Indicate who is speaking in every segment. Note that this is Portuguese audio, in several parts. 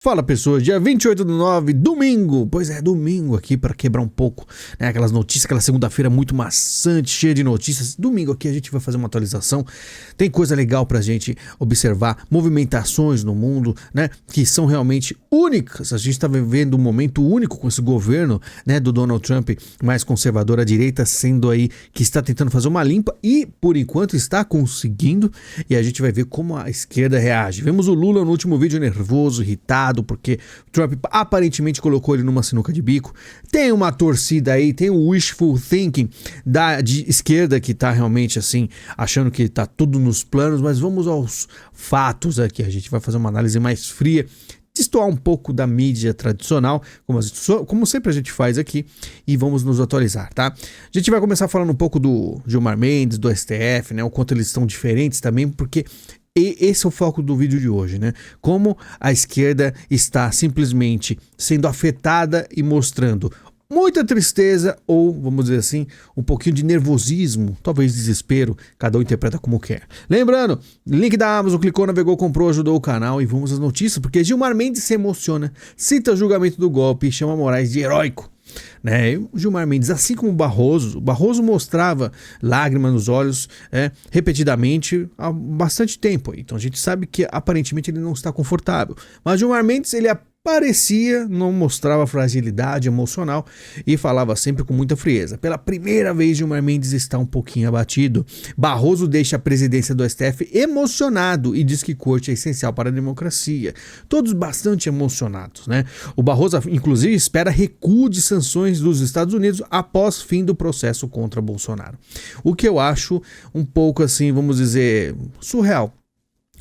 Speaker 1: Fala pessoas, dia 28/9, domingo, pois é, domingo aqui para quebrar um pouco, né, aquelas notícias, aquela segunda-feira muito maçante, cheia de notícias. Domingo aqui a gente vai fazer uma atualização, tem coisa legal pra gente observar, movimentações no mundo, né, que são realmente únicas. A gente tá vivendo um momento único com esse governo, né, do Donald Trump, mais conservador à direita, sendo aí que está tentando fazer uma limpa e por enquanto está conseguindo, e a gente vai ver como a esquerda reage. Vemos o Lula no último vídeo nervoso, irritado, porque Trump aparentemente colocou ele numa sinuca de bico. Tem uma torcida aí, tem o wishful thinking de esquerda que tá realmente assim, achando que tá tudo nos planos, mas vamos aos fatos aqui. A gente vai fazer uma análise mais fria, destoar um pouco da mídia tradicional, como sempre a gente faz aqui, e vamos nos atualizar, tá? A gente vai começar falando um pouco do Gilmar Mendes, do STF, né? O quanto eles estão diferentes também, porque esse é o foco do vídeo de hoje, né? Como a esquerda está simplesmente sendo afetada e mostrando muita tristeza ou, vamos dizer assim, um pouquinho de nervosismo, talvez desespero, cada um interpreta como quer. Lembrando, link da Amazon, clicou, navegou, comprou, ajudou o canal e vamos às notícias, porque Gilmar Mendes se emociona, cita o julgamento do golpe e chama Moraes de heróico. Né? O Gilmar Mendes, assim como o Barroso mostrava lágrimas nos olhos repetidamente há bastante tempo. Então a gente sabe que aparentemente ele não está confortável. Mas Gilmar Mendes, ele parecia, não mostrava fragilidade emocional e falava sempre com muita frieza. Pela primeira vez, Gilmar Mendes está um pouquinho abatido. Barroso deixa a presidência do STF emocionado e diz que corte é essencial para a democracia. Todos bastante emocionados, né? O Barroso, inclusive, espera recuo de sanções dos Estados Unidos após fim do processo contra Bolsonaro. O que eu acho um pouco assim, vamos dizer, surreal.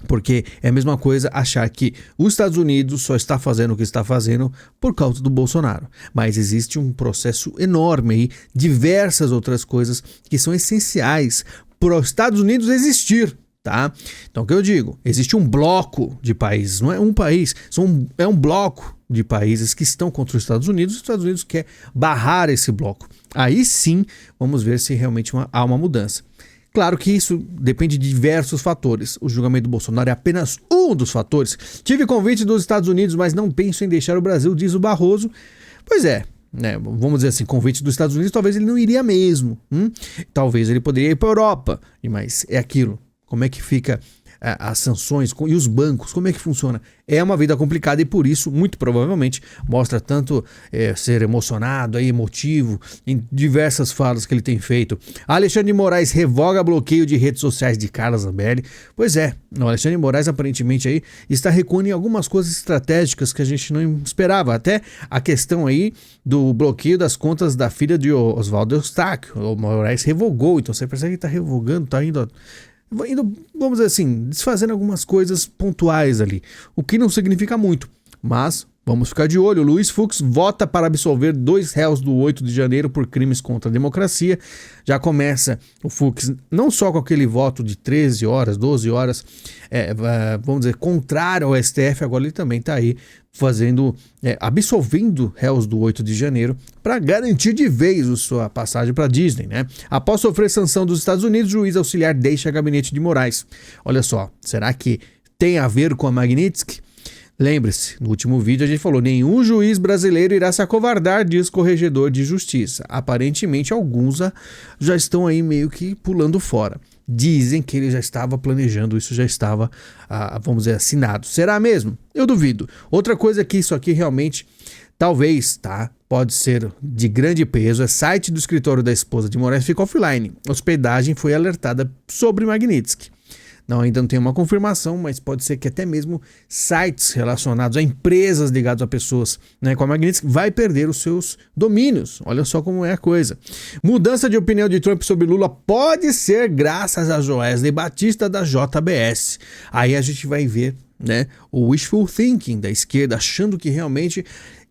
Speaker 1: Porque é a mesma coisa achar que os Estados Unidos só está fazendo o que está fazendo por causa do Bolsonaro. Mas existe um processo enorme aí, diversas outras coisas que são essenciais para os Estados Unidos existir, tá? Então o que eu digo? Existe um bloco de países, não é um país, é um bloco de países que estão contra os Estados Unidos quer barrar esse bloco. Aí sim, vamos ver se realmente há uma mudança. Claro que isso depende de diversos fatores. O julgamento do Bolsonaro é apenas um dos fatores. Tive convite dos Estados Unidos, mas não penso em deixar o Brasil, diz o Barroso. Pois é, né? Vamos dizer assim, convite dos Estados Unidos, talvez ele não iria mesmo. Talvez ele poderia ir para a Europa. Mas é aquilo. Como é que fica as sanções e os bancos, como é que funciona? É uma vida complicada e por isso, muito provavelmente, mostra tanto ser emocionado, emotivo, em diversas falas que ele tem feito. Alexandre de Moraes revoga bloqueio de redes sociais de Carla Zambelli. Pois é, o Alexandre de Moraes aparentemente aí está recuando em algumas coisas estratégicas que a gente não esperava. Até a questão aí do bloqueio das contas da filha de Oswaldo Eustáquio. O Moraes revogou, então você percebe que está revogando, está indo, vamos dizer assim, desfazendo algumas coisas pontuais ali, o que não significa muito, mas vamos ficar de olho. Luiz Fux vota para absolver 2 réus do 8 de janeiro por crimes contra a democracia. Já começa o Fux não só com aquele voto de 13 horas, 12 horas, vamos dizer, contrário ao STF, agora ele também está aí absolvendo réus do 8 de janeiro para garantir de vez a sua passagem para Disney, né? Após sofrer sanção dos Estados Unidos, o juiz auxiliar deixa o gabinete de Moraes. Olha só, será que tem a ver com a Magnitsky? Lembre-se, no último vídeo a gente falou, nenhum juiz brasileiro irá se acovardar, diz corregedor de justiça. Aparentemente alguns já estão aí meio que pulando fora. Dizem que ele já estava planejando, isso já estava, vamos dizer, assinado. Será mesmo? Eu duvido. Outra coisa que isso aqui realmente, talvez, tá? Pode ser de grande peso, site do escritório da esposa de Moraes fica offline. A hospedagem foi alertada sobre Magnitsky. Não, ainda não tem uma confirmação, mas pode ser que até mesmo sites relacionados a empresas ligadas a pessoas, né, com a Magnitsky vai perder os seus domínios. Olha só como é a coisa. Mudança de opinião de Trump sobre Lula pode ser graças a Joesley Batista da JBS. Aí a gente vai ver, né, o wishful thinking da esquerda, achando que realmente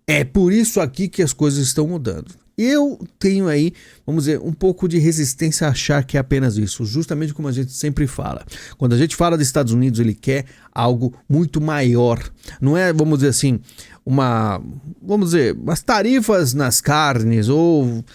Speaker 1: é por isso aqui que as coisas estão mudando. Eu tenho aí, vamos dizer, um pouco de resistência a achar que é apenas isso, justamente como a gente sempre fala. Quando a gente fala dos Estados Unidos, ele quer algo muito maior. Não é, vamos dizer assim, umas tarifas nas carnes ou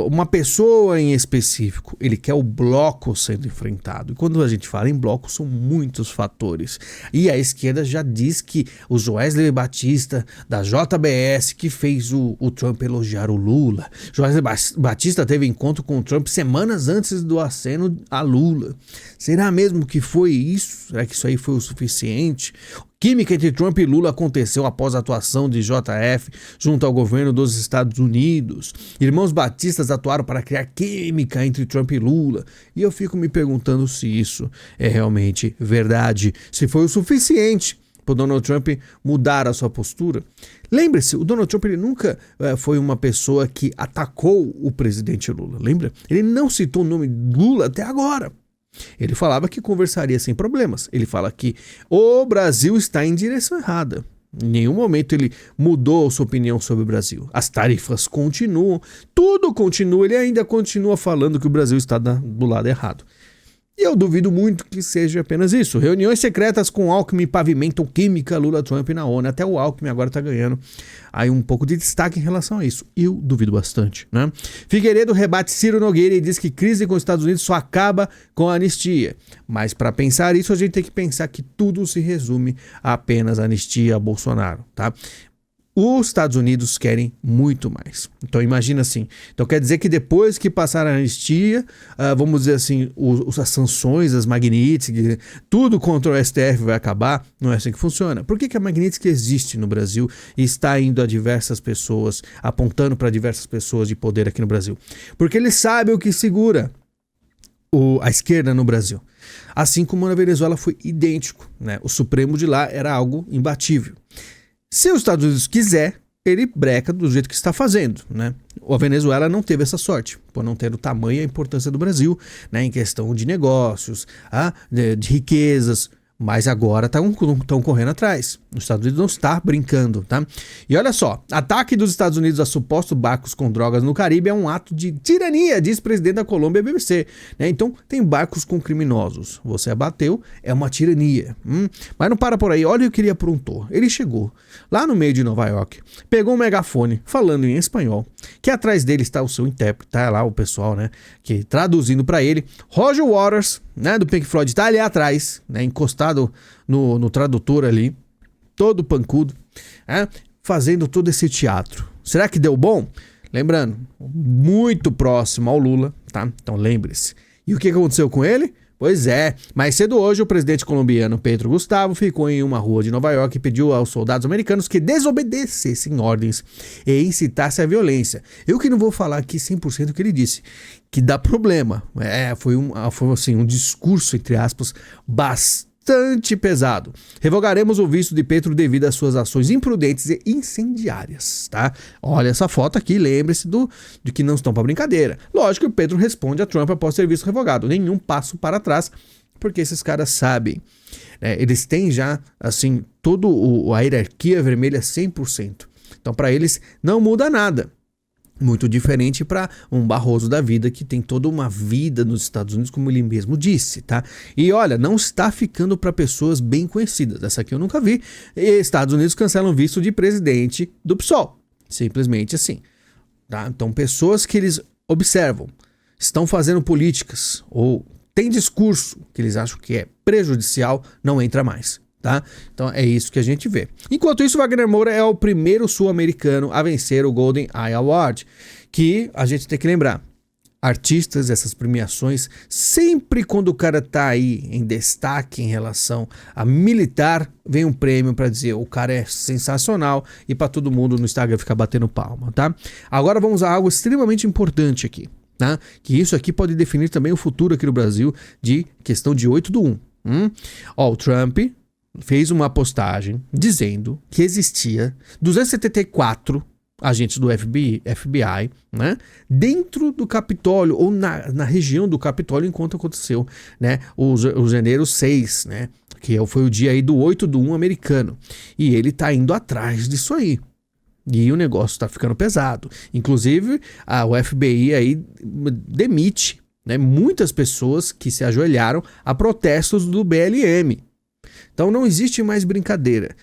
Speaker 1: uma pessoa em específico. Ele quer o bloco sendo enfrentado. E quando a gente fala em bloco, são muitos fatores. E a esquerda já diz que o Joesley Batista, da JBS, que fez o Trump elogiar o Lula. Joesley Batista teve encontro com o Trump semanas antes do aceno a Lula. Será mesmo que foi isso? Será que isso aí foi o suficiente? Química entre Trump e Lula aconteceu após a atuação de JF junto ao governo dos Estados Unidos. Irmãos batistas atuaram para criar química entre Trump e Lula. E eu fico me perguntando se isso é realmente verdade, se foi o suficiente para o Donald Trump mudar a sua postura. Lembre-se, o Donald Trump ele nunca foi uma pessoa que atacou o presidente Lula, lembra? Ele não citou o nome Lula até agora. Ele falava que conversaria sem problemas. Ele fala que o Brasil está em direção errada. Em nenhum momento ele mudou sua opinião sobre o Brasil. As tarifas continuam, tudo continua. Ele ainda continua falando que o Brasil está do lado errado. E eu duvido muito que seja apenas isso. Reuniões secretas com Alckmin pavimentam química Lula-Trump na ONU. Até o Alckmin agora está ganhando aí um pouco de destaque em relação a isso. Eu duvido bastante, né? Figueiredo rebate Ciro Nogueira e diz que crise com os Estados Unidos só acaba com a anistia. Mas para pensar isso, a gente tem que pensar que tudo se resume a apenas anistia a Bolsonaro, tá? Os Estados Unidos querem muito mais. Então imagina assim. Então quer dizer que depois que passar a anistia, vamos dizer assim, as sanções, as Magnitsky, tudo contra o STF vai acabar? Não é assim que funciona. Por que a Magnitsky existe no Brasil e está indo a diversas pessoas, apontando para diversas pessoas de poder aqui no Brasil? Porque ele sabe o que segura a esquerda no Brasil. Assim como na Venezuela foi idêntico, né? O Supremo de lá era algo imbatível. Se os Estados Unidos quiser, ele breca do jeito que está fazendo, né? A Venezuela não teve essa sorte, por não ter o tamanho e a importância do Brasil, né? Em questão de negócios, de riquezas, mas agora estão correndo atrás. Os Estados Unidos não está brincando, tá? E olha só, ataque dos Estados Unidos a supostos barcos com drogas no Caribe é um ato de tirania, diz o presidente da Colômbia, BBC, né? Então, tem barcos com criminosos. Você abateu, é uma tirania. Mas não para por aí, olha o que ele aprontou. Ele chegou lá no meio de Nova York, pegou um megafone, falando em espanhol, que atrás dele está o seu intérprete, tá lá o pessoal, né? Que traduzindo para ele, Roger Waters, né, do Pink Floyd, tá ali atrás, né, encostado no tradutor ali, todo pancudo, fazendo todo esse teatro. Será que deu bom? Lembrando, muito próximo ao Lula, tá? Então lembre-se. E o que aconteceu com ele? Pois é, mais cedo hoje o presidente colombiano Petro Gustavo ficou em uma rua de Nova York e pediu aos soldados americanos que desobedecessem ordens e incitassem a violência. Eu que não vou falar aqui 100% o que ele disse, que dá problema. Foi assim, um discurso, entre aspas, bastante pesado. Revogaremos o visto de Petro devido às suas ações imprudentes e incendiárias, tá? Olha essa foto aqui, lembre-se de que não estão para brincadeira. Lógico que o Petro responde a Trump após ter visto revogado. Nenhum passo para trás, porque esses caras sabem. Eles têm já, assim, toda a hierarquia vermelha 100%. Então, para eles, não muda nada. Muito diferente para um Barroso da vida que tem toda uma vida nos Estados Unidos, como ele mesmo disse, tá? E olha, não está ficando para pessoas bem conhecidas. Essa aqui eu nunca vi. E Estados Unidos cancelam visto de presidente do PSOL. Simplesmente assim, tá? Então, pessoas que eles observam, estão fazendo políticas ou tem discurso que eles acham que é prejudicial, não entra mais. Tá? Então é isso que a gente vê. Enquanto isso, Wagner Moura é o primeiro sul-americano a vencer o Golden Eye Award, que a gente tem que lembrar, artistas, essas premiações, sempre quando o cara tá aí em destaque em relação a militar, vem um prêmio para dizer o cara é sensacional e para todo mundo no Instagram ficar batendo palma, tá? Agora vamos a algo extremamente importante aqui, tá? Que isso aqui pode definir também o futuro aqui no Brasil de questão de 8/1. O Trump fez uma postagem dizendo que existia 274 agentes do FBI, né, dentro do Capitólio ou na região do Capitólio enquanto aconteceu, né, o janeiro 6, né, que foi o dia aí do 8/1 americano. E ele tá indo atrás disso aí. E o negócio tá ficando pesado. Inclusive, o FBI aí demite, né, muitas pessoas que se ajoelharam a protestos do BLM. Então não existe mais brincadeira.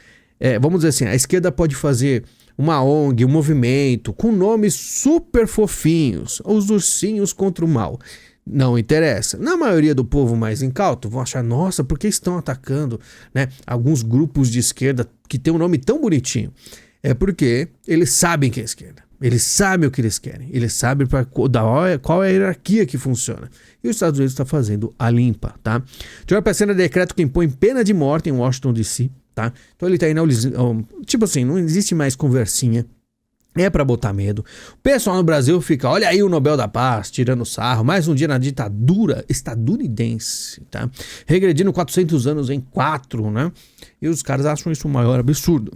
Speaker 1: Vamos dizer assim, a esquerda pode fazer uma ONG, um movimento, com nomes super fofinhos, os ursinhos contra o mal. Não interessa. Na maioria do povo mais incauto vão achar, nossa, por que estão atacando, né, alguns grupos de esquerda que tem um nome tão bonitinho? É porque eles sabem que é esquerda. Eles sabem o que eles querem. Eles sabem qual é a hierarquia que funciona. E os Estados Unidos está fazendo a limpa, tá? Trump assina decreto que impõe pena de morte em Washington, D.C., tá? Então ele tá indo, tipo assim, não existe mais conversinha. É pra botar medo. O pessoal no Brasil fica, olha aí o Nobel da Paz, tirando sarro, mais um dia na ditadura estadunidense, tá? Regredindo 400 anos em 4, né? E os caras acham isso o maior absurdo.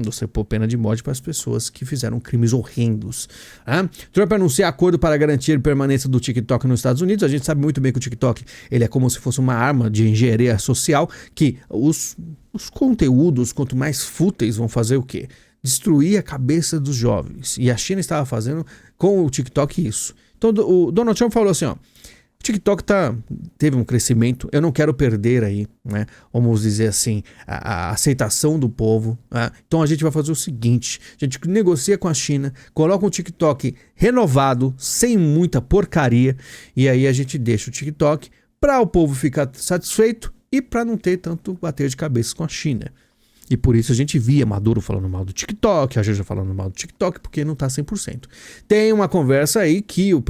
Speaker 1: Você pôr pena de morte para as pessoas que fizeram crimes horrendos. Trump anuncia acordo para garantir a permanência do TikTok nos Estados Unidos. A gente sabe muito bem que o TikTok ele é como se fosse uma arma de engenharia social, que os conteúdos, quanto mais fúteis, vão fazer o quê? Destruir a cabeça dos jovens. E a China estava fazendo com o TikTok isso. Então o Donald Trump falou assim, ó, o TikTok teve um crescimento, eu não quero perder aí, né, vamos dizer assim, a aceitação do povo. Então a gente vai fazer o seguinte, a gente negocia com a China, coloca um TikTok renovado, sem muita porcaria, e aí a gente deixa o TikTok para o povo ficar satisfeito e para não ter tanto bater de cabeça com a China. E por isso a gente via Maduro falando mal do TikTok, a Janja falando mal do TikTok, porque não está 100%. Tem uma conversa aí que o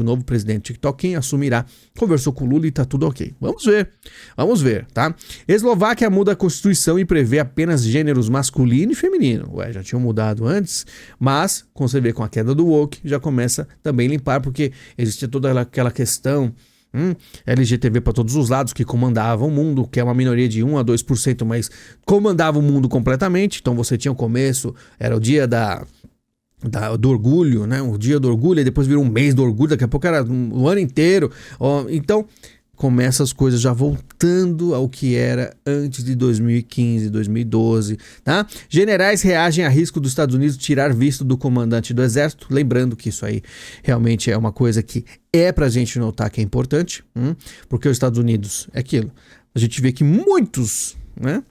Speaker 1: novo presidente do TikTok, quem assumirá, conversou com o Lula e tá tudo ok. Vamos ver, tá? Eslováquia muda a Constituição e prevê apenas gêneros masculino e feminino. Já tinham mudado antes, mas, como você vê com a queda do woke, já começa também a limpar, porque existia toda aquela questão... LGTB para todos os lados, que comandava o mundo, que é uma minoria de 1 a 2%, mas comandava o mundo completamente. Então você tinha o começo, era o dia do orgulho, né? O dia do orgulho, e depois virou um mês do orgulho, daqui a pouco era o ano inteiro. Então começa as coisas já voltando ao que era antes de 2015, 2012, tá? Generais reagem a risco dos Estados Unidos tirar visto do comandante do exército, lembrando que isso aí realmente é uma coisa que é pra gente notar que é importante, porque os Estados Unidos é aquilo, a gente vê que muitos, né?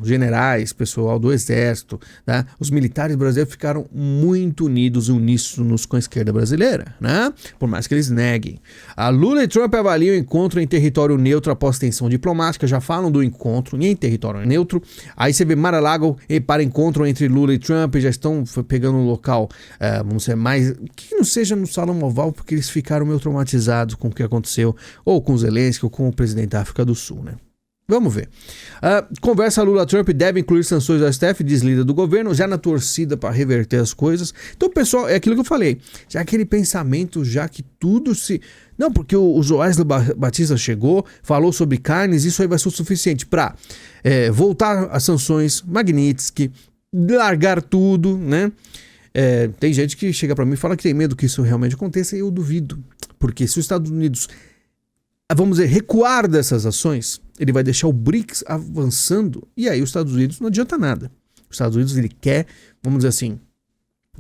Speaker 1: Generais, pessoal do exército, né? Os militares brasileiros ficaram muito unidos e uníssonos com a esquerda brasileira, né? Por mais que eles neguem. A Lula e Trump avaliam o encontro em território neutro após tensão diplomática, já falam do encontro em território neutro. Aí você vê Mar-a-Lago para encontro entre Lula e Trump, já estão pegando um local, vamos dizer, mais que não seja no Salão Oval, porque eles ficaram meio traumatizados com o que aconteceu, ou com Zelensky, ou com o presidente da África do Sul, né? Vamos ver. Conversa Lula-Trump deve incluir sanções do STF, diz líder do governo, já na torcida para reverter as coisas. Então, pessoal, é aquilo que eu falei. Já aquele pensamento, já que tudo se... Não, porque o Joesley Batista chegou, falou sobre carnes, isso aí vai ser o suficiente para voltar às sanções, Magnitsky, largar tudo, né? Tem gente que chega para mim e fala que tem medo que isso realmente aconteça, e eu duvido. Porque se os Estados Unidos... vamos dizer, recuar dessas ações, ele vai deixar o BRICS avançando, e aí os Estados Unidos não adianta nada. Os Estados Unidos ele quer, vamos dizer assim,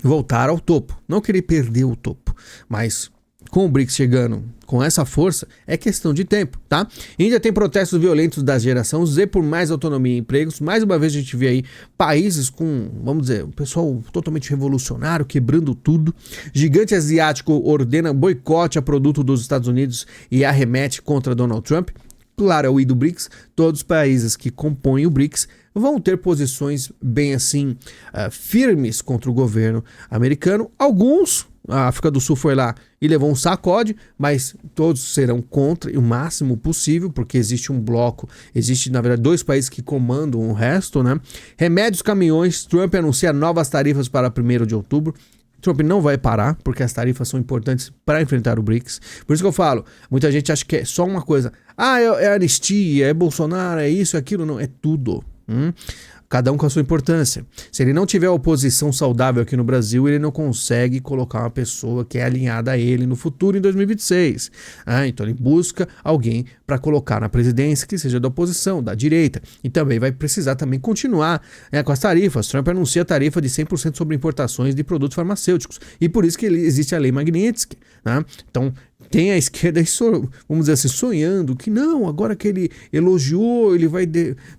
Speaker 1: voltar ao topo, não querer perder o topo, mas com o BRICS chegando com essa força, é questão de tempo, tá? Índia tem protestos violentos da geração Z por mais autonomia e empregos. Mais uma vez a gente vê aí países com, vamos dizer, o pessoal totalmente revolucionário, quebrando tudo. Gigante asiático ordena boicote a produto dos Estados Unidos e arremete contra Donald Trump. Claro, é o I do BRICS. Todos os países que compõem o BRICS vão ter posições bem assim, firmes contra o governo americano. Alguns... A África do Sul foi lá e levou um sacode, mas todos serão contra o máximo possível, porque existe um bloco, existe na verdade 2 países que comandam o resto, né? Remédios, caminhões, Trump anuncia novas tarifas para 1º de outubro. Trump não vai parar, porque as tarifas são importantes para enfrentar o BRICS. Por isso que eu falo, muita gente acha que é só uma coisa. É anistia, é Bolsonaro, é isso, é aquilo. Não, é tudo. Cada um com a sua importância. Se ele não tiver oposição saudável aqui no Brasil, ele não consegue colocar uma pessoa que é alinhada a ele no futuro, em 2026. Então ele busca alguém para colocar na presidência que seja da oposição, da direita. E também vai precisar também continuar com as tarifas. Trump anuncia a tarifa de 100% sobre importações de produtos farmacêuticos. E por isso que existe a lei Magnitsky. Então Tem a esquerda aí, vamos dizer assim, sonhando que não, agora que ele elogiou, ele vai,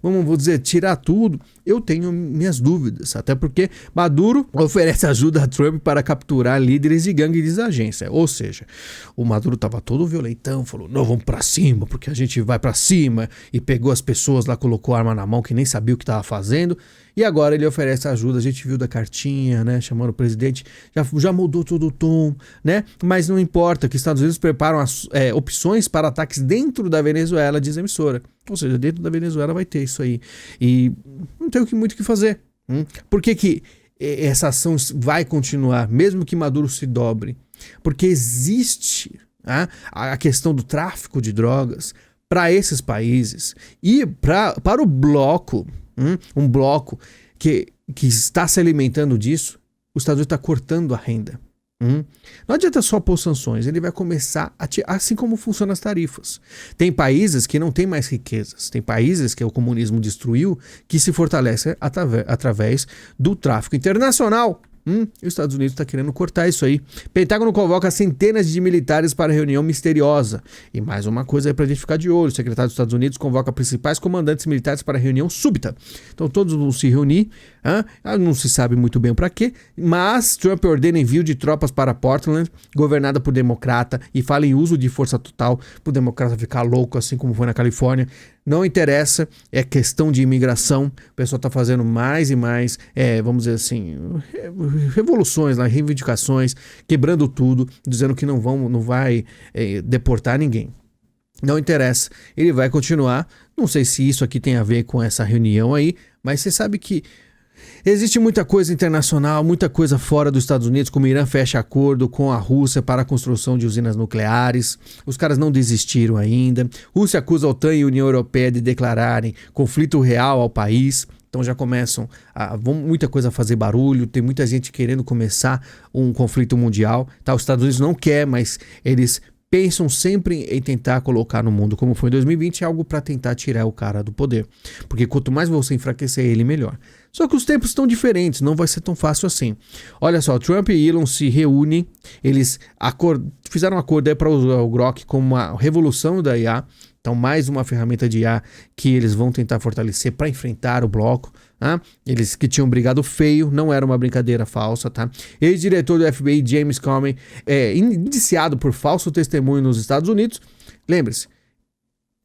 Speaker 1: vou dizer, tirar tudo. Eu tenho minhas dúvidas, até porque Maduro oferece ajuda a Trump para capturar líderes de gangue de agência. Ou seja, o Maduro estava todo violentão, falou, não, vamos para cima, porque a gente vai para cima, e pegou as pessoas lá, colocou a arma na mão, que nem sabia o que estava fazendo, e agora ele oferece ajuda. A gente viu da cartinha, né, chamando o presidente, já mudou todo o tom, né, mas não importa, que os Estados Unidos preparam opções para ataques dentro da Venezuela, diz a emissora. Ou seja, dentro da Venezuela vai ter isso aí. E não tem muito o que fazer. Por que essa ação vai continuar, mesmo que Maduro se dobre? Porque existe a questão do tráfico de drogas para esses países e para o bloco, um bloco que está se alimentando disso. Os Estados Unidos está cortando a renda. Não adianta só pôr sanções, ele vai começar assim como funcionam as tarifas. Tem países que não têm mais riquezas, tem países que o comunismo destruiu, que se fortalece através do tráfico internacional. E os Estados Unidos está querendo cortar isso aí. Pentágono convoca centenas de militares para reunião misteriosa. E mais uma coisa aí para a gente ficar de olho. O secretário dos Estados Unidos convoca principais comandantes militares para reunião súbita. Então todos vão se reunir. Não se sabe muito bem para quê. Mas Trump ordena envio de tropas para Portland, governada por democrata, e fala em uso de força total para o democrata ficar louco, assim como foi na Califórnia. Não interessa, é questão de imigração. O pessoal está fazendo mais e mais, vamos dizer assim, revoluções, reivindicações, quebrando tudo, dizendo que não vai deportar ninguém. Não interessa, ele vai continuar. Não sei se isso aqui tem a ver com essa reunião aí, mas você sabe que existe muita coisa internacional, muita coisa fora dos Estados Unidos, como o Irã fecha acordo com a Rússia para a construção de usinas nucleares. Os caras não desistiram ainda. Rússia acusa a OTAN e a União Europeia de declararem conflito real ao país. Então já começam muita coisa a fazer barulho, tem muita gente querendo começar um conflito mundial. Os Estados Unidos não quer, mas eles pensam sempre em tentar colocar no mundo, como foi em 2020, algo para tentar tirar o cara do poder. Porque quanto mais você enfraquecer ele, melhor. Só que os tempos estão diferentes, não vai ser tão fácil assim. Olha só, Trump e Elon se reúnem, eles fizeram um acordo para usar o Grok como uma revolução da IA. Então, mais uma ferramenta de IA que eles vão tentar fortalecer para enfrentar o bloco. Eles que tinham brigado feio, não era uma brincadeira falsa. Ex-diretor do FBI, James Comey, indiciado por falso testemunho nos Estados Unidos. Lembre-se,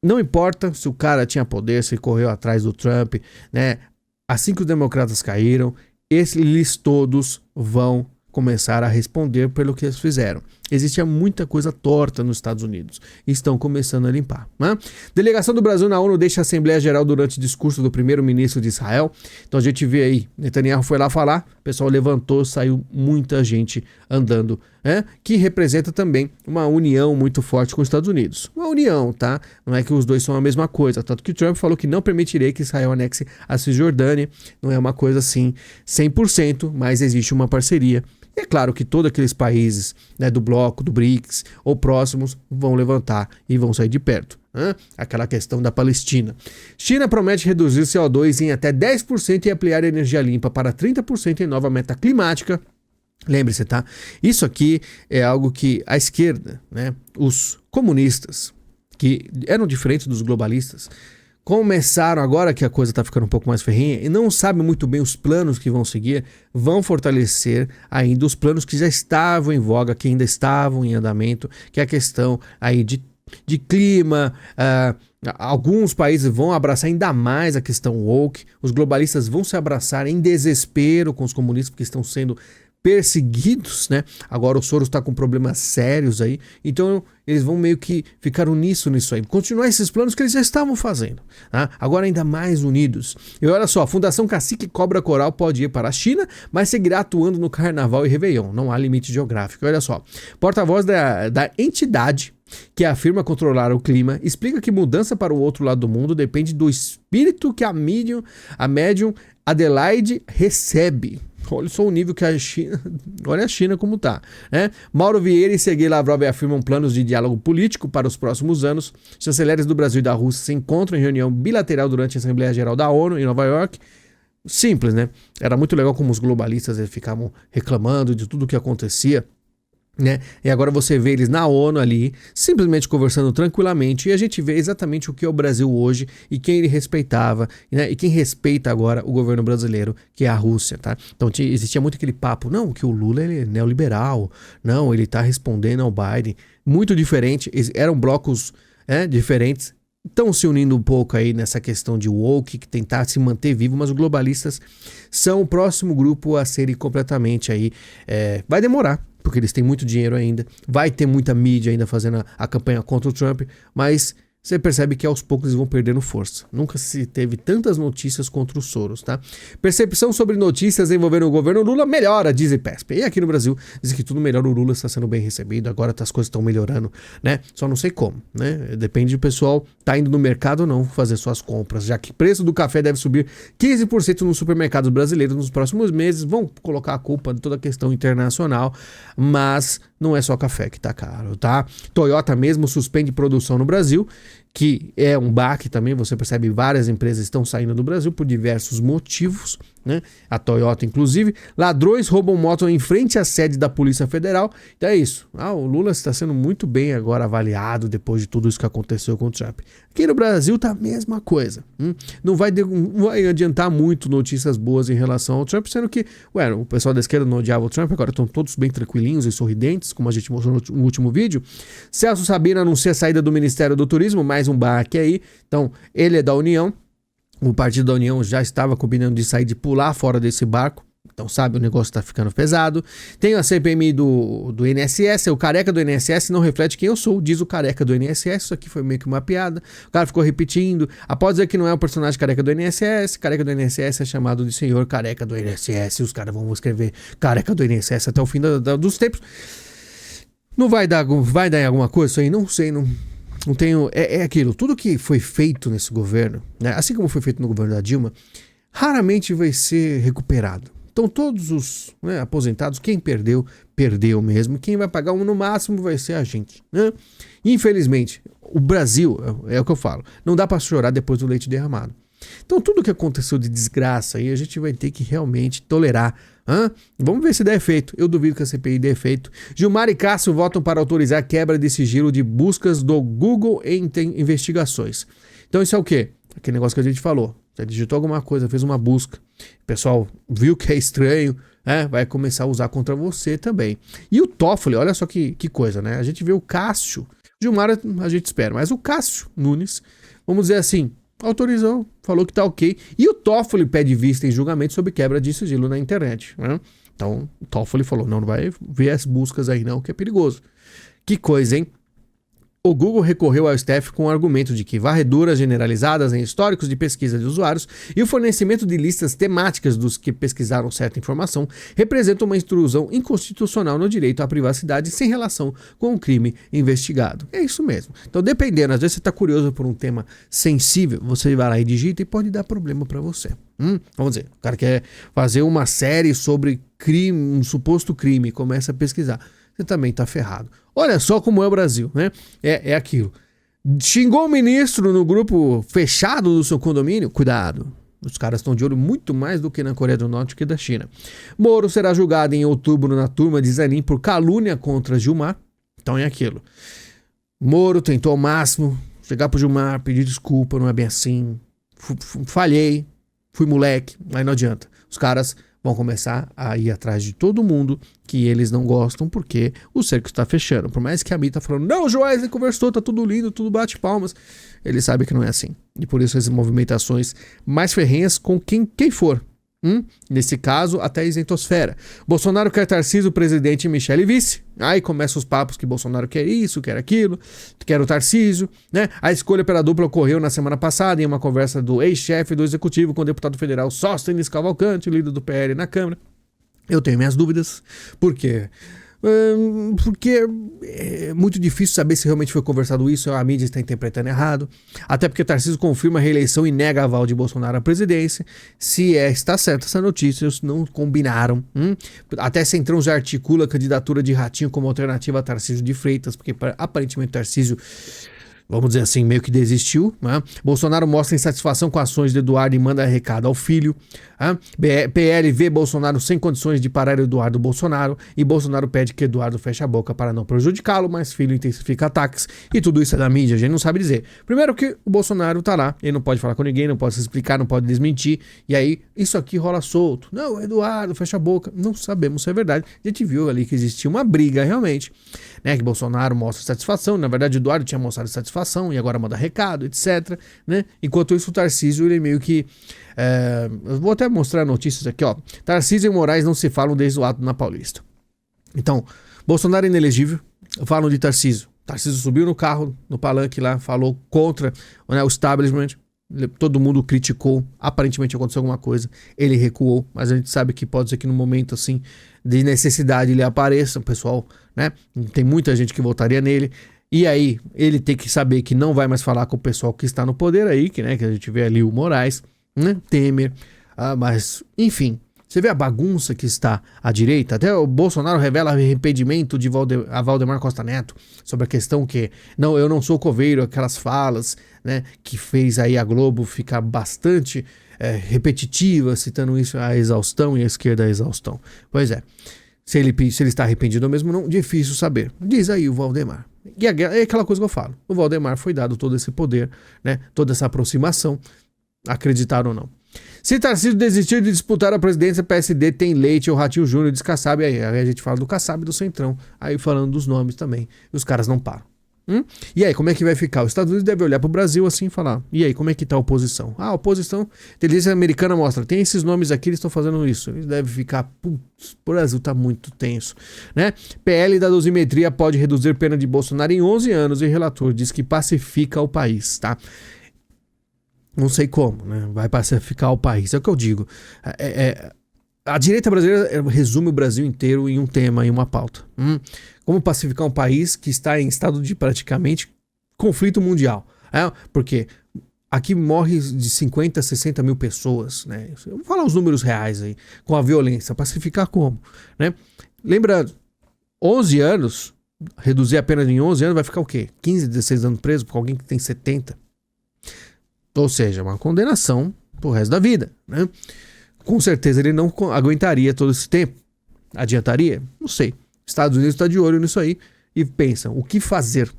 Speaker 1: não importa se o cara tinha poder, se correu atrás do Trump, né? Assim que os democratas caíram, eles todos vão começar a responder pelo que eles fizeram. Existia muita coisa torta nos Estados Unidos e estão começando a limpar. Delegação do Brasil na ONU deixa a Assembleia Geral durante o discurso do primeiro-ministro de Israel. Então a gente vê aí, Netanyahu foi lá falar, o pessoal levantou, saiu muita gente andando, que representa também uma união muito forte com os Estados Unidos. Uma união, tá? Não é que os dois são a mesma coisa, tanto que o Trump falou que não permitirei que Israel anexe a Cisjordânia. Não é uma coisa assim 100%, mas existe uma parceria. E é claro que todos aqueles países, né, do bloco, do BRICS ou próximos vão levantar e vão sair de perto. Aquela questão da Palestina. China promete reduzir CO2 em até 10% e ampliar a energia limpa para 30% em nova meta climática. Lembre-se, tá? Isso aqui é algo que a esquerda, né, os comunistas, que eram diferentes dos globalistas, começaram, agora que a coisa está ficando um pouco mais ferrenha e não sabem muito bem os planos que vão seguir, vão fortalecer ainda os planos que já estavam em voga, que ainda estavam em andamento, que é a questão aí de clima. Alguns países vão abraçar ainda mais a questão woke, os globalistas vão se abraçar em desespero com os comunistas porque estão sendo perseguidos, né? Agora o Soros está com problemas sérios aí, então eles vão meio que ficar nisso aí, continuar esses planos que eles já estavam fazendo, agora ainda mais unidos. E olha só, a Fundação Cacique Cobra Coral pode ir para a China, mas seguirá atuando no Carnaval e Réveillon, não há limite geográfico. Olha só, porta-voz da entidade que afirma controlar o clima, explica que mudança para o outro lado do mundo depende do espírito que a médium Adelaide recebe. Olha só o nível que a China... Olha a China como tá, né? Mauro Vieira e Sergei Lavrov afirmam planos de diálogo político para os próximos anos. Chanceleres do Brasil e da Rússia se encontram em reunião bilateral durante a Assembleia Geral da ONU em Nova York. Simples, né? Era muito legal como os globalistas ficavam reclamando de tudo o que acontecia né? E agora você vê eles na ONU ali, simplesmente conversando tranquilamente, e a gente vê exatamente o que é o Brasil hoje e quem ele respeitava, né? E quem respeita agora o governo brasileiro, que é a Rússia, tá? Então existia muito aquele papo, não, que o Lula ele é neoliberal, não, ele tá respondendo ao Biden, muito diferente, eram blocos diferentes, estão se unindo um pouco aí nessa questão de woke, que tentar se manter vivo, mas os globalistas são o próximo grupo a serem completamente aí, vai demorar, porque eles têm muito dinheiro ainda, vai ter muita mídia ainda fazendo a campanha contra o Trump, mas você percebe que aos poucos eles vão perdendo força. Nunca se teve tantas notícias contra os Soros, tá? Percepção sobre notícias envolvendo o governo Lula melhora, diz IPESP. E aqui no Brasil, diz que tudo melhora, o Lula está sendo bem recebido, agora as coisas estão melhorando, né? Só não sei como, né? Depende do pessoal tá indo no mercado ou não fazer suas compras, já que o preço do café deve subir 15% nos supermercados brasileiros nos próximos meses. Vão colocar a culpa de toda a questão internacional, mas não é só café que tá caro, tá? Toyota mesmo suspende produção no Brasil, que é um baque também, você percebe várias empresas estão saindo do Brasil por diversos motivos, né? A Toyota inclusive. Ladrões roubam moto em frente à sede da Polícia Federal. Então é isso, o Lula está sendo muito bem agora avaliado depois de tudo isso que aconteceu com o Trump. Aqui no Brasil tá a mesma coisa, não vai adiantar muito notícias boas em relação ao Trump, sendo que, o pessoal da esquerda não odiava o Trump, agora estão todos bem tranquilinhos e sorridentes, como a gente mostrou no último vídeo. Celso Sabino anuncia a saída do Ministério do Turismo, mais um baque aí. Então, ele é da União, o Partido da União já estava combinando de sair, de pular fora desse barco. Então, sabe, o negócio tá ficando pesado. Tem a CPMI do INSS, o careca do INSS não reflete quem eu sou, diz o careca do INSS. Isso aqui foi meio que uma piada. O cara ficou repetindo. Após dizer que não é o personagem careca do INSS é chamado de senhor careca do INSS. Os caras vão escrever careca do INSS até o fim dos tempos. Não vai dar em alguma coisa isso aí? Não sei, não tenho... É aquilo, tudo que foi feito nesse governo, né, assim como foi feito no governo da Dilma, raramente vai ser recuperado. Então todos os aposentados, quem perdeu, perdeu mesmo. Quem vai pagar no máximo vai ser a gente, né? Infelizmente, o Brasil, é o que eu falo, não dá para chorar depois do leite derramado. Então tudo que aconteceu de desgraça aí, a gente vai ter que realmente tolerar. Vamos ver se dá efeito. Eu duvido que a CPI dê efeito. Gilmar e Cássio votam para autorizar a quebra de sigilo de buscas do Google em investigações. Então isso é o quê? Aquele negócio que a gente falou. Você digitou alguma coisa, fez uma busca, o pessoal viu que é estranho, vai começar a usar contra você também. E o Toffoli, olha só que coisa, né? A gente vê o Cássio, Gilmar a gente espera, mas o Cássio Nunes, vamos dizer assim, autorizou, falou que tá ok. E o Toffoli pede vista em julgamento sobre quebra de sigilo na internet, né? Então o Toffoli falou, não vai ver as buscas aí não, que é perigoso. Que coisa, hein? O Google recorreu ao STF com o argumento de que varreduras generalizadas em históricos de pesquisa de usuários e o fornecimento de listas temáticas dos que pesquisaram certa informação representam uma intrusão inconstitucional no direito à privacidade sem relação com o crime investigado. É isso mesmo. Então, dependendo, às vezes você está curioso por um tema sensível, você vai lá e digita e pode dar problema para você. Vamos dizer, o cara quer fazer uma série sobre crime, um suposto crime, começa a pesquisar. Você também tá ferrado. Olha só como é o Brasil, né? É aquilo. Xingou o ministro no grupo fechado do seu condomínio? Cuidado. Os caras estão de olho muito mais do que na Coreia do Norte que da China. Moro será julgado em outubro na turma de Zanin por calúnia contra Gilmar. Então é aquilo. Moro tentou ao máximo chegar pro Gilmar, pedir desculpa, não é bem assim. Falhei, fui moleque, mas não adianta. Os caras vão começar a ir atrás de todo mundo que eles não gostam, porque o cerco está fechando. Por mais que a Mi tá falando, não, Joesley conversou, tá tudo lindo, tudo bate palmas. Ele sabe que não é assim. E por isso as movimentações mais ferrenhas com quem for. Nesse caso, até a isentosfera. Bolsonaro quer Tarcísio presidente e Michele vice. Aí começam os papos que Bolsonaro quer isso, quer aquilo, quer o Tarcísio, né? A escolha pela dupla ocorreu na semana passada em uma conversa do ex-chefe do executivo com o deputado federal Sóstenes Cavalcante, líder do PL na Câmara. Eu tenho minhas dúvidas. Por quê? Porque é muito difícil saber se realmente foi conversado isso, a mídia está interpretando errado, até porque Tarcísio confirma a reeleição e nega aval de Bolsonaro à presidência. Se está certa essa notícia, eles não combinaram. Até Centrão já articula a candidatura de Ratinho como alternativa a Tarcísio de Freitas, porque aparentemente Tarcísio vamos dizer assim, meio que desistiu. Né? Bolsonaro mostra insatisfação com ações de Eduardo e manda recado ao filho. PL vê Bolsonaro sem condições de parar Eduardo Bolsonaro e Bolsonaro pede que Eduardo feche a boca para não prejudicá-lo, mas filho intensifica ataques e tudo isso é da mídia, a gente não sabe dizer. Primeiro que o Bolsonaro tá lá, ele não pode falar com ninguém, não pode se explicar, não pode desmentir, e aí isso aqui rola solto. Não, Eduardo, fecha a boca. Não sabemos se é verdade. A gente viu ali que existia uma briga realmente, né, que Bolsonaro mostra satisfação, na verdade Eduardo tinha mostrado satisfação e agora manda recado, etc, né? Enquanto isso o Tarcísio, ele meio que eu vou até mostrar notícias aqui, ó. Tarcísio e Moraes não se falam desde o ato na Paulista. Então, Bolsonaro é inelegível, falam de Tarcísio. Tarcísio subiu no carro, no palanque lá, falou contra, né, o establishment, todo mundo criticou, aparentemente aconteceu alguma coisa, ele recuou, mas a gente sabe que pode ser que no momento assim de necessidade ele apareça, o pessoal, né, tem muita gente que votaria nele, e aí ele tem que saber que não vai mais falar com o pessoal que está no poder aí, que, né, que a gente vê ali o Moraes, né, Temer, mas enfim, você vê a bagunça que está à direita. Até o Bolsonaro revela arrependimento de Valdemar Costa Neto sobre a questão que não, eu não sou coveiro, aquelas falas, né, que fez aí a Globo ficar bastante repetitiva, citando isso a exaustão e a esquerda a exaustão. Pois é, se ele está arrependido ou mesmo não, difícil saber. Diz aí o Valdemar. E é aquela coisa que eu falo, o Valdemar foi dado todo esse poder, né, toda essa aproximação, acreditar ou não. Se Tarcísio desistir de disputar a presidência, PSD tem Leite ou Ratinho Júnior, diz Kassab. Aí a gente fala do Kassab e do Centrão, aí falando dos nomes também, e os caras não param. E aí, como é que vai ficar? Os Estados Unidos devem olhar pro Brasil assim e falar, e aí, como é que tá a oposição? A oposição, a inteligência americana mostra, tem esses nomes aqui, eles estão fazendo isso. Eles devem ficar, putz, o Brasil tá muito tenso, né? PL da dosimetria pode reduzir pena de Bolsonaro em 11 anos e relator diz que pacifica o país, tá? Não sei como, né? Vai pacificar o país, é o que eu digo. A direita brasileira resume o Brasil inteiro em um tema, em uma pauta. Como pacificar um país que está em estado de praticamente conflito mundial. Porque aqui morre de 50 a 60 mil pessoas, né? Eu vou falar os números reais aí, com a violência. Pacificar como? Né? Lembrando, 11 anos, reduzir a pena em 11 anos, vai ficar o quê? 15, 16 anos preso por alguém que tem 70? Ou seja, uma condenação pro resto da vida, né? Com certeza ele não aguentaria todo esse tempo. Adiantaria? Não sei. Estados Unidos está de olho nisso aí e pensam, o que fazer?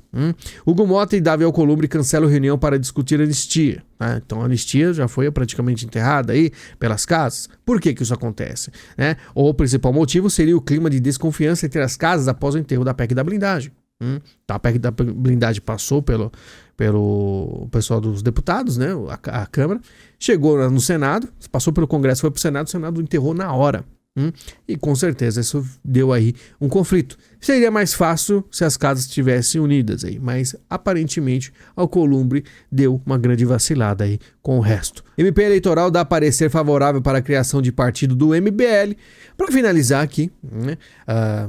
Speaker 1: Hugo Mota e Davi Alcolumbre cancelam reunião para discutir anistia. Né? Então a anistia já foi praticamente enterrada aí pelas casas. Por que isso acontece? Né? Ou o principal motivo seria o clima de desconfiança entre as casas após o enterro da PEC da blindagem. Então, a PEC da blindagem passou pelo pessoal dos deputados, né? A Câmara, chegou no Senado, passou pelo Congresso, foi pro Senado, o Senado enterrou na hora. E com certeza isso deu aí um conflito. Seria mais fácil se as casas estivessem unidas aí, mas aparentemente Alcolumbre deu uma grande vacilada aí com o resto. MP eleitoral dá parecer favorável para a criação de partido do MBL. Para finalizar aqui, né,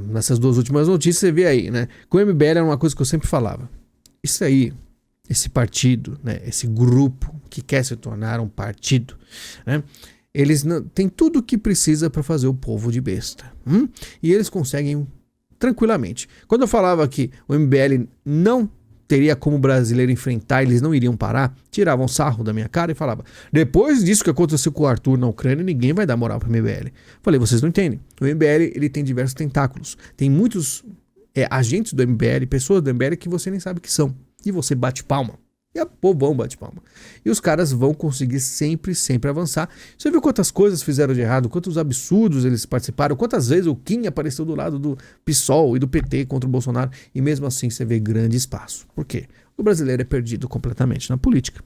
Speaker 1: nessas duas últimas notícias, você vê aí, né, que o MBL era uma coisa que eu sempre falava. Isso aí, esse partido, né, esse grupo que quer se tornar um partido, né, eles têm tudo o que precisa para fazer o povo de besta. E eles conseguem tranquilamente. Quando eu falava que o MBL não teria como o brasileiro enfrentar, eles não iriam parar, tiravam sarro da minha cara e falavam, depois disso que aconteceu com o Arthur na Ucrânia, ninguém vai dar moral para o MBL. Falei, vocês não entendem. O MBL ele tem diversos tentáculos. Tem muitos agentes do MBL, pessoas do MBL que você nem sabe que são. E você bate palma. E o povão bate palma. E os caras vão conseguir sempre avançar. Você viu quantas coisas fizeram de errado, quantos absurdos eles participaram, quantas vezes o Kim apareceu do lado do PSOL e do PT contra o Bolsonaro, e mesmo assim você vê grande espaço. Por quê? O brasileiro é perdido completamente na política.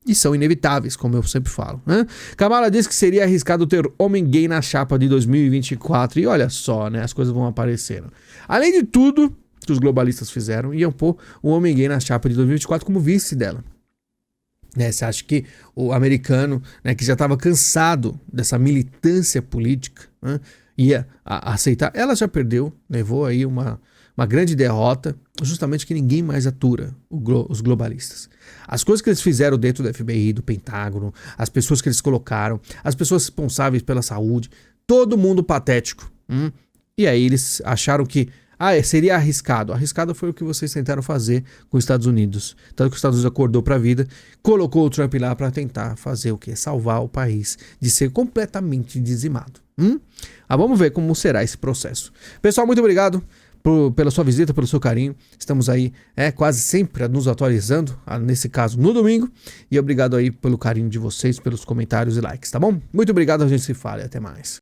Speaker 1: E são inevitáveis, como eu sempre falo. Né? Kamala disse que seria arriscado ter homem gay na chapa de 2024. E olha só, né? As coisas vão aparecendo. Além de tudo que os globalistas fizeram, iam pôr o homem gay na chapa de 2024 como vice dela. Né, você acha que o americano, né, que já estava cansado dessa militância política, né, ia aceitar? Ela já perdeu, levou aí uma grande derrota, justamente que ninguém mais atura os globalistas. As coisas que eles fizeram dentro do FBI, do Pentágono, as pessoas que eles colocaram, as pessoas responsáveis pela saúde, todo mundo patético. E aí eles acharam que Seria arriscado. Arriscado foi o que vocês tentaram fazer com os Estados Unidos. Tanto que os Estados Unidos acordou para a vida, colocou o Trump lá para tentar fazer o quê? Salvar o país de ser completamente dizimado. Vamos ver como será esse processo. Pessoal, muito obrigado pela sua visita, pelo seu carinho. Estamos aí quase sempre nos atualizando, nesse caso no domingo. E obrigado aí pelo carinho de vocês, pelos comentários e likes, tá bom? Muito obrigado, a gente se fala e até mais.